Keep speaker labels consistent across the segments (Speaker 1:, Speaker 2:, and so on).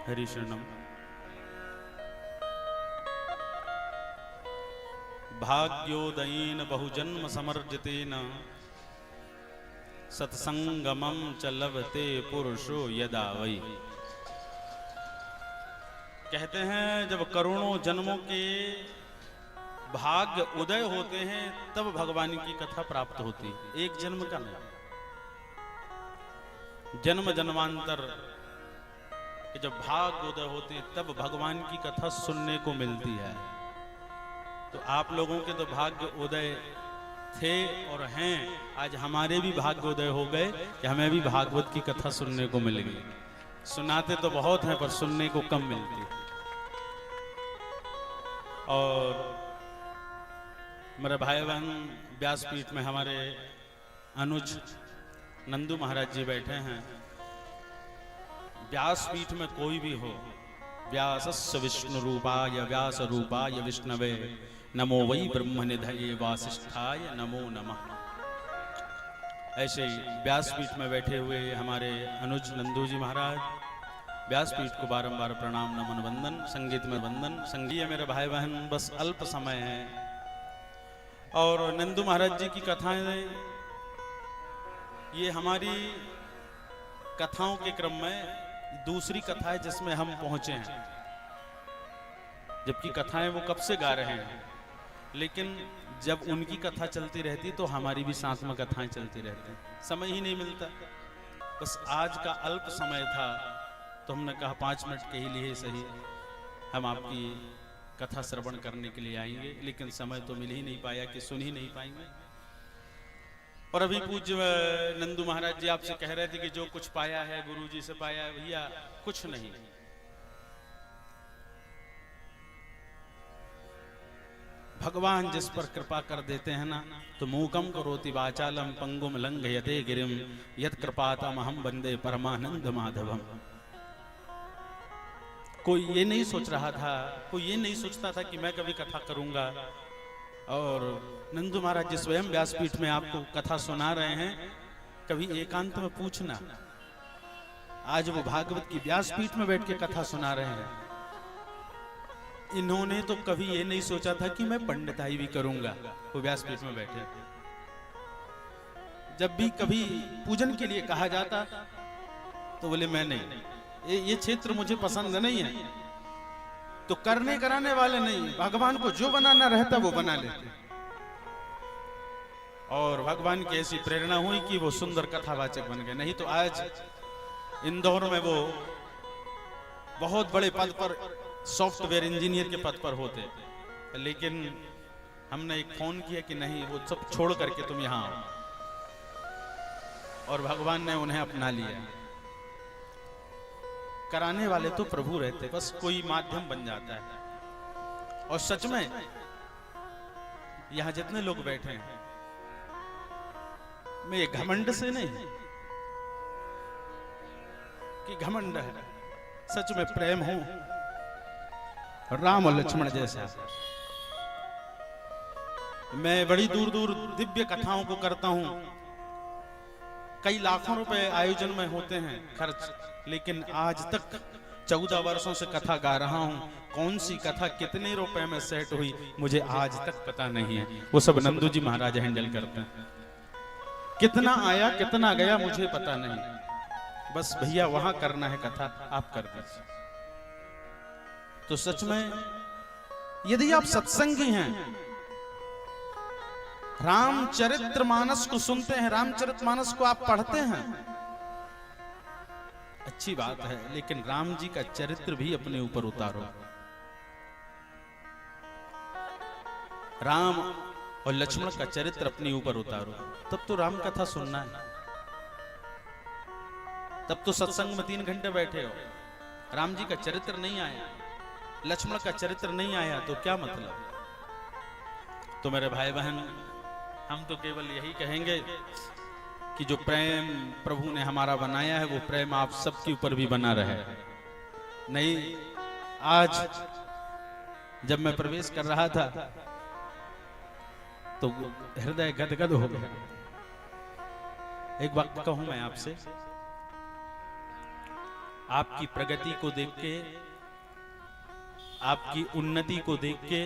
Speaker 1: हरिशरणम। भाग्योदयेन बहुजन्म समर्जितेन सत्संगमं च लभते पुरुषो यदा वै। कहते हैं जब करोड़ों जन्मों के भाग्य उदय होते हैं तब भगवान की कथा प्राप्त होती है, एक जन्म का नहीं। जन्म जन्मांतर कि जब भाग्य उदय होते हैं तब भगवान की कथा सुनने को मिलती है। तो आप लोगों के तो भाग्य उदय थे और हैं, आज हमारे भी भाग्य उदय हो गए कि हमें भी भागवत की कथा सुनने को मिल गई। सुनाते तो बहुत हैं पर सुनने को कम मिलती है। और मेरे भाई बहन व्यासपीठ में हमारे अनुज नंदू महाराज जी बैठे हैं। व्यासपीठ में कोई भी हो, व्यासस्य विष्णु रूपाय व्यास रूपाय विष्णवे नमो वै ब्रह्मनिधये वासिष्ठाय नमो नमः। ऐसे ही व्यासपीठ में बैठे हुए हमारे अनुज नंदू जी महाराज, व्यासपीठ को बारंबार प्रणाम नमन वंदन। संगीत में वंदन। संगीत मेरे भाई बहन बस अल्प समय है और नंदू महाराज जी की कथाएं ये हमारी कथाओं के क्रम में दूसरी कथा है जिसमें हम पहुंचे हैं। जबकि कथाएं वो कब से गा रहे हैं, लेकिन जब उनकी कथा चलती रहती तो हमारी भी साथ में कथाएं चलती रहती। समय ही नहीं मिलता। बस आज का अल्प समय था तो हमने कहा 5 मिनट के ही लिए सही हम आपकी कथा श्रवण करने के लिए आएंगे, लेकिन समय तो मिल ही नहीं पाया कि सुन ही नहीं पाएंगे। और अभी पूज्य नंदू महाराज जी आपसे कह रहे थे कि जो कुछ पाया है गुरु जी से पाया है। भैया कुछ नहीं, भगवान जिस पर कृपा कर देते हैं ना तो मूकम करोति वाचालम पंगुम लंघयते गिरिम यत् कृपातम अहम वंदे परमानंद माधवम। कोई ये नहीं सोच रहा था, कोई ये नहीं सोचता था कि मैं कभी कथा करूंगा। और नंदू महाराज जी स्वयं व्यासपीठ में आपको कथा सुना रहे हैं। कभी एकांत में पूछना, आज वो भागवत की व्यासपीठ में बैठ के कथा सुना रहे हैं। इन्होंने तो कभी ये नहीं सोचा था कि मैं पंडिताई भी करूंगा। वो व्यासपीठ में बैठे, जब भी कभी पूजन के लिए कहा जाता तो बोले मैं नहीं, ये क्षेत्र मुझे पसंद नहीं है। तो करने कराने वाले नहीं, भगवान को जो बनाना रहता वो बना लेते। और भगवान की ऐसी प्रेरणा हुई कि वो सुंदर कथावाचक बन गए। नहीं तो आज इंदौर में वो बहुत बड़े पद पर, सॉफ्टवेयर इंजीनियर के पद पर होते, लेकिन हमने एक फोन किया कि नहीं, वो सब छोड़ करके तुम यहां आओ। और भगवान ने उन्हें अपना लिया। कराने वाले तो प्रभु रहते, बस कोई माध्यम बन जाता है। और सच में यहां जितने लोग बैठे हैं, मैं ये घमंड से नहीं कि घमंड है, सच में प्रेम हो राम और लक्ष्मण जैसा। मैं बड़ी दूर दूर दिव्य कथाओं को करता हूं, कई लाखों रुपए आयोजन में होते हैं खर्च, लेकिन आज तक 14 वर्षों से कथा गा रहा हूं। कौन सी कथा कितने रुपए में सेट हुई मुझे आज तक पता नहीं है। वो सब नंदू जी महाराज हैंडल करते हैं। कितना आया कितना गया मुझे पता नहीं, बस भैया वहां करना है कथा, आप कर दीजिए। तो सच में यदि आप सत्संगी हैं, रामचरितमानस को सुनते हैं, रामचरितमानस को आप पढ़ते हैं, अच्छी बात है, लेकिन राम जी का चरित्र भी अपने ऊपर उतारो। राम और लक्ष्मण का चरित्र अपने ऊपर उतारो, तब तो राम कथा सुनना है। तब तो सत्संग में 3 घंटे बैठे हो, राम जी का चरित्र नहीं आया, लक्ष्मण का चरित्र नहीं आया तो क्या मतलब। तो मेरे भाई बहन, हम तो केवल यही कहेंगे कि जो प्रेम प्रभु ने हमारा बनाया है वो प्रेम आप सबके ऊपर भी बना रहे। नहीं, आज जब मैं प्रवेश कर रहा था तो हृदय गदगद हो गया। एक बात कहूं मैं आपसे, आपकी प्रगति को देख के, आपकी उन्नति को देख के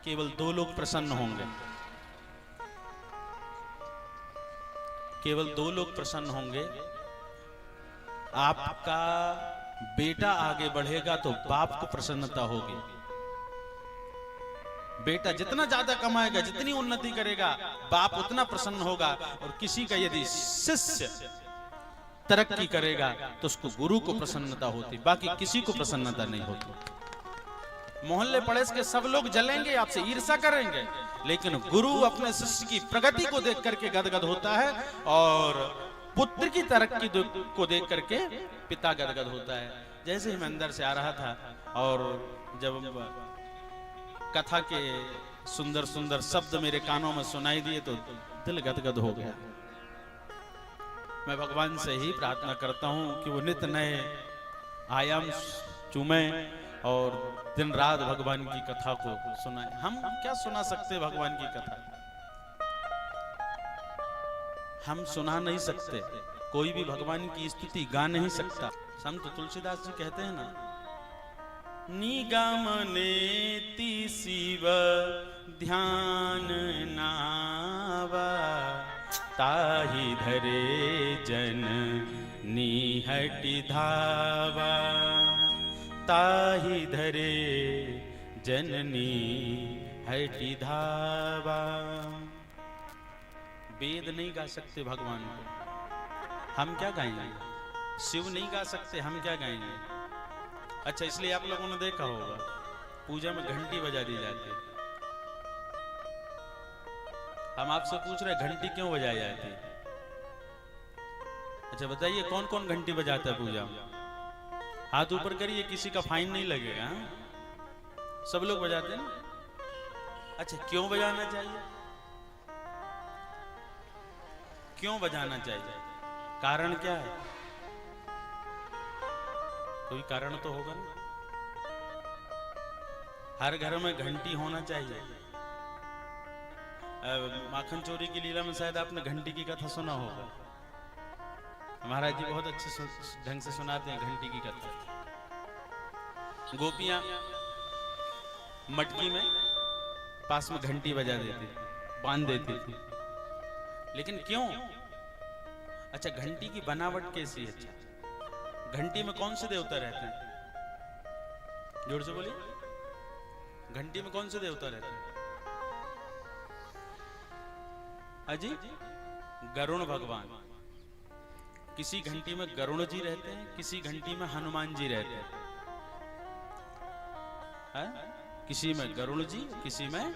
Speaker 1: केवल 2 लोग प्रसन्न होंगे, केवल 2 लोग प्रसन्न होंगे। आपका बेटा आगे बढ़ेगा तो बाप को प्रसन्नता होगी। बेटा जितना ज्यादा कमाएगा, जितनी उन्नति करेगा, बाप उतना प्रसन्न होगा। और किसी का यदि शिष्य तरक्की करेगा तो उसको गुरु को प्रसन्नता होती, बाकी किसी को प्रसन्नता नहीं होती। मोहल्ले पड़ोस के सब लोग जलेंगे, आपसे ईर्ष्या करेंगे, लेकिन गुरु अपने शिष्य की प्रगति को देख करके गदगद होता है, और पुत्र की तरक्की को देख करके पिता गदगद होता है। जैसे ही मैं अंदर से आ रहा था और जब कथा के सुंदर सुंदर शब्द मेरे कानों में सुनाई दिए तो दिल गदगद हो गया। मैं भगवान से ही प्रार्थना करता हूं कि वो नित नए आयाम चूमे और दिन रात भगवान की कथा को सुनाए। हम क्या सुना सकते भगवान की कथा? हम सुना नहीं सकते, कोई भी भगवान की स्तुति गा नहीं सकता। संत तुलसीदास जी कहते हैं ना, निगम नेति शिव ध्यान नावा, ताहि धरे जन निहटि धावा, ताहि धरे जननी हटि धावा। वेद नहीं गा सकते भगवान को, हम क्या गाएंगे? शिव नहीं गा सकते, हम क्या गाएंगे? अच्छा, इसलिए आप लोगों ने देखा होगा पूजा में घंटी बजा दी जाती है। हम आपसे पूछ रहे घंटी क्यों बजाई जाती है? अच्छा बताइए, कौन कौन घंटी बजाता है पूजा में? हाथ ऊपर करिए, किसी का फाइन नहीं लगेगा। सब लोग बजाते हैं ना। अच्छा, क्यों बजाना चाहिए? क्यों बजाना चाहिए? कारण क्या है? कोई कारण तो होगा ना। हर घर में घंटी होना चाहिए। माखन चोरी की लीला में शायद आपने घंटी की कथा सुना होगा। महाराज जी बहुत अच्छे ढंग से सुनाते हैं घंटी की कथा। गोपियां मटकी में पास में घंटी बजा देती, बांध देती थी। लेकिन क्यों? अच्छा, घंटी की बनावट कैसी है? अच्छा, घंटी में कौन से देवता रहते हैं? जोर से बोलिए, घंटी में कौन से देवता रहते हैं? अजी, गरुण भगवान। किसी घंटी में गरुण जी रहते हैं, किसी घंटी में हनुमान जी रहते हैं। किसी में गरुण जी, किसी में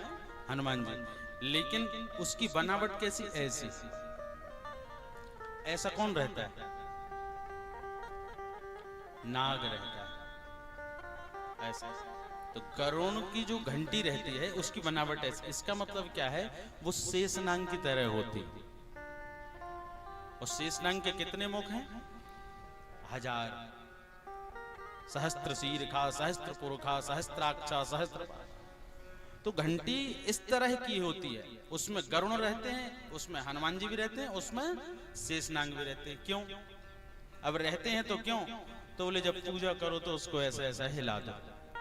Speaker 1: हनुमान जी। लेकिन उसकी बनावट कैसी? ऐसी। ऐसा कौन रहता है? नाग रहता है ऐसा। तो गरुण की जो घंटी रहती है उसकी बनावट ऐसी। इसका मतलब क्या है? वो शेषनाग की तरह होती। और शेषनाग के कितने मुख हैं? 1000। सहस्त्र शीर्षा, सहस्त्र पुरखा, सहस्त्राक्षा, सहस्त्र। तो घंटी इस तरह की होती है। उसमें गरुण रहते हैं, उसमें हनुमान जी भी रहते हैं, उसमें शेषनाग भी रहते हैं। क्यों? अब रहते हैं तो क्यों? तो बोले जब पूजा करो तो उसको ऐसा ऐसा हिला दो,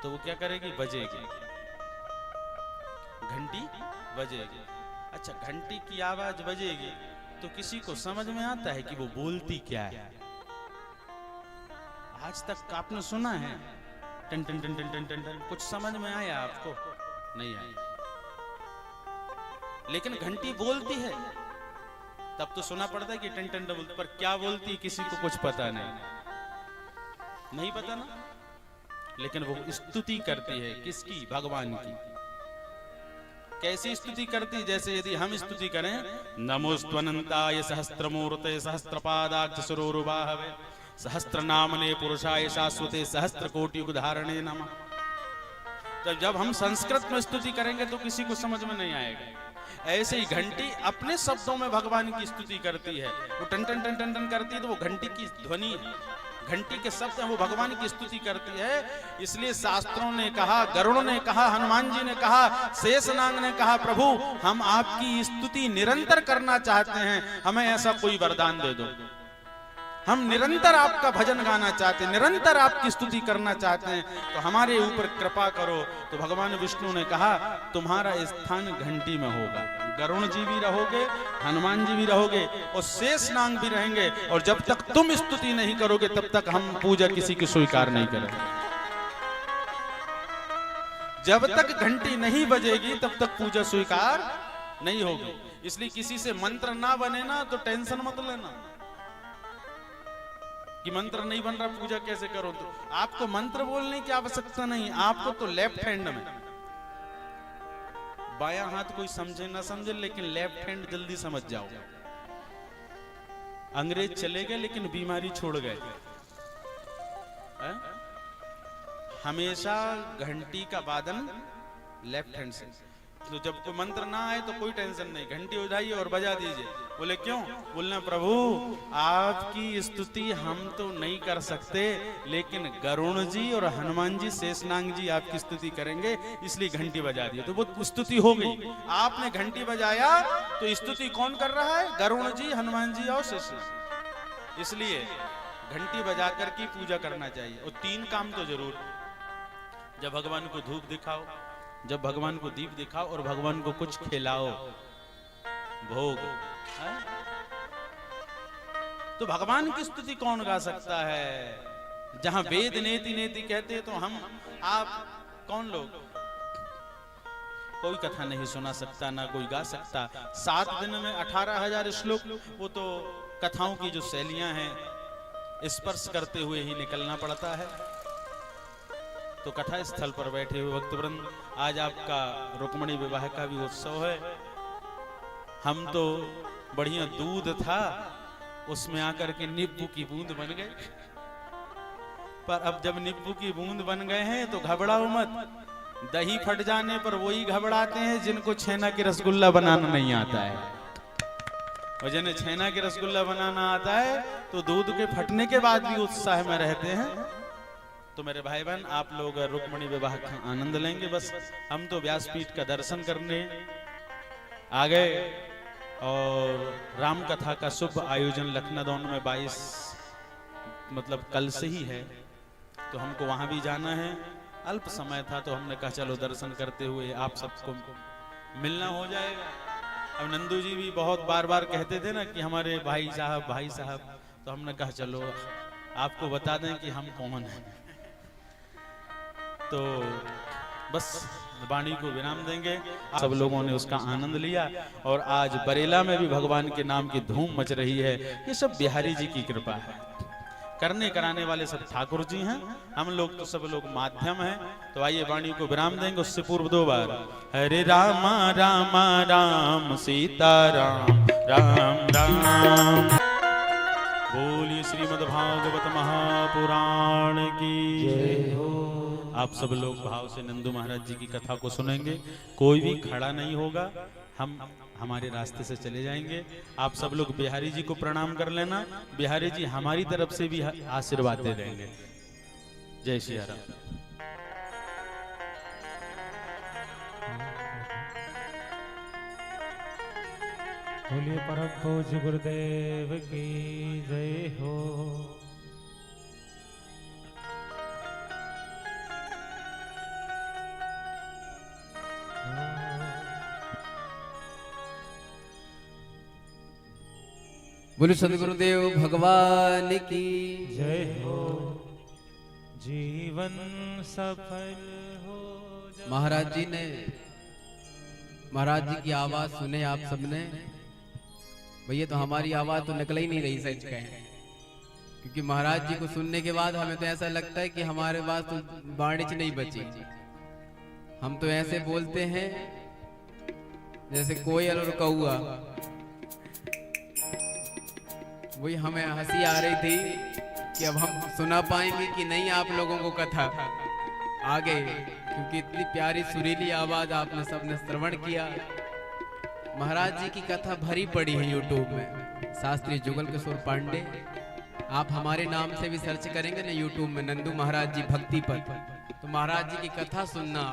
Speaker 1: तो वो क्या करेगी? बजेगी, घंटी बजेगी। अच्छा, घंटी की आवाज बजेगी तो किसी को समझ में आता है कि वो बोलती क्या है? आज तक आपने सुना है टन टन टन टन टन टन टन? कुछ समझ में आया आपको? नहीं आया। लेकिन घंटी बोलती है, तब तो सुना पड़ता है कि टन टन टन, पर क्या बोलती है किसी को कुछ पता नहीं पता ना। लेकिन वो स्तुति करती है, किसकी? भगवान की। कैसी स्तुति करती? जैसे यदि हम स्तुति करें, नमोस्त्वनंताय सहस्त्रमूर्ते सहस्त्रपादाक्ष सुरोरुबाहवे सहस्त्रनामने पुरुषाय शाश्वते सहस्त्रकोटि युगधारणे नमः। तो जब हम संस्कृत में स्तुति करेंगे तो किसी को समझ में नहीं आएगा। ऐसे ही घंटी अपने शब्दों में भगवान की स्तुति करती है। वो टन टन टन टन टन करती है तो वो घंटी की ध्वनि है, घंटी के शब्द हैं, वो भगवान की स्तुति करती है। इसलिए शास्त्रों ने कहा, गरुड़ ने कहा, हनुमान जी ने कहा, शेषनाग ने कहा, प्रभु हम आपकी स्तुति निरंतर करना चाहते हैं, हमें ऐसा कोई वरदान दे दो। हम निरंतर आपका भजन गाना चाहते हैं, निरंतर आपकी स्तुति करना चाहते हैं, तो हमारे ऊपर कृपा करो। तो भगवान विष्णु ने कहा तुम्हारा स्थान घंटी में होगा, गरुण जी भी रहोगे, हनुमान जी भी रहोगे और शेषनाग भी रहेंगे, और जब तक तुम स्तुति नहीं करोगे तब तक हम पूजा किसी की स्वीकार नहीं करेंगे। जब तक घंटी नहीं बजेगी तब तक पूजा स्वीकार नहीं होगी। इसलिए किसी से मंत्र ना बने ना तो टेंशन मत लेना कि मंत्र नहीं बन रहा, पूजा कैसे करो। तो आपको मंत्र बोलने की आवश्यकता नहीं, आपको तो लेफ्ट हैंड में, बायां हाथ कोई समझे ना समझे, लेकिन लेफ्ट हैंड जल्दी समझ जाओ। अंग्रेज चले गए लेकिन बीमारी छोड़ गए। हमेशा घंटी का वादन लेफ्ट हैंड से। तो जब कोई मंत्र ना आए तो कोई टेंशन नहीं, घंटी उठाइए और बजा दीजिए। बोले क्यों? बोलना प्रभु आपकी स्तुति हम तो नहीं कर सकते, लेकिन गरुण जी और हनुमान जी शेषनाग जी आपकी स्तुति करेंगे, इसलिए घंटी बजा दी। तो वो स्तुति हो गई। आपने घंटी बजाया तो स्तुति कौन कर रहा है? गरुण जी, हनुमान जी और शेषनाग। इसलिए घंटी बजाकर की पूजा करना चाहिए। और 3 काम तो जरूर, जब भगवान को धूप दिखाओ, जब भगवान को दीप दिखाओ, और भगवान को कुछ खिलाओ, भोग। तो भगवान की स्तुति कौन गा सकता है? जहां वेद नेति नेति कहते तो हम आप कौन लोग, कोई कथा नहीं सुना सकता, ना कोई गा सकता। 7 दिन में 18,000 श्लोक, वो तो कथाओं की जो शैलियां हैं स्पर्श करते हुए ही निकलना पड़ता है। तो कथा स्थल पर बैठे हुए भक्तवृंद, आज आपका रुक्मणी विवाह का भी उत्सव है। हम तो बढ़िया दूध था उसमें आकर के नींबू की बूंद बन गए, पर अब जब नींबू की बूंद बन गए हैं तो घबराओ मत। दही फट जाने पर वही घबराते हैं जिनको छेना के रसगुल्ला बनाना नहीं आता है, और जिन्हें छेना के रसगुल्ला बनाना आता है तो दूध के फटने के बाद भी उत्साह में रहते हैं। तो मेरे भाई बहन, आप लोग रुक्मणी विवाह का आनंद लेंगे। बस हम तो व्यासपीठ का दर्शन करने आ गए, और राम कथा का शुभ आयोजन लखनऊ में 22 मतलब कल से ही है, तो हमको वहां भी जाना है। अल्प समय था तो हमने कहा चलो दर्शन करते हुए आप सबको मिलना हो जाएगा। अब नंदू जी भी बहुत बार बार कहते थे ना कि हमारे भाई साहब, तो हमने कहा चलो आपको बता दें कि हम कौन हैं। तो बस वाणी को विराम देंगे। सब लोगों ने उसका आनंद लिया, और आज बरेला में भी भगवान के नाम की धूम मच रही है। ये सब बिहारी जी की कृपा है। करने कराने वाले सब ठाकुर जी हैं, हम लोग तो सब लोग माध्यम हैं। तो आइए वाणी को विराम देंगे। उससे पूर्व 2 बार हरे रामा रामा राम सीता राम राम राम। बोलिए श्रीमद् भागवत महापुराण की जय हो। आप सब लोग भाव से नंदू महाराज जी की कथा को सुनेंगे। कोई भी खड़ा नहीं होगा, हम हमारे रास्ते से चले जाएंगे। आप सब लोग बिहारी जी को प्रणाम कर लेना। बिहारी जी हमारी तरफ से भी आशीर्वाद दे देंगे। जय श्री राम।
Speaker 2: बोलिए परम पूज्य गुरुदेव की जय हो।
Speaker 3: बोले सदगुरुदेव भगवान की
Speaker 2: जय हो। जीवन सफल हो।
Speaker 3: महाराज जी ने, महाराज जी की आवाज सुने आप सबने। भैया तो हमारी आवाज तो निकल ही नहीं रही, सच कहें, क्योंकि महाराज जी को सुनने के बाद हमें तो ऐसा लगता है कि हमारे पास तो वाणिच नहीं बची। हम तो ऐसे बोलते हैं जैसे कोयल और कौआ। वही हमें हंसी आ रही थी कि अब हम सुना पाएंगे कि नहीं आप लोगों को कथा आगे, क्योंकि इतनी प्यारी सुरीली आवाज आपने सबने श्रवण किया। महाराज जी की कथा भरी पड़ी है यूट्यूब में, शास्त्री जुगल किशोर पांडे। आप हमारे नाम से भी सर्च करेंगे ना यूट्यूब में, नंदू महाराज जी भक्ति पर, तो महाराज जी की कथा सुनना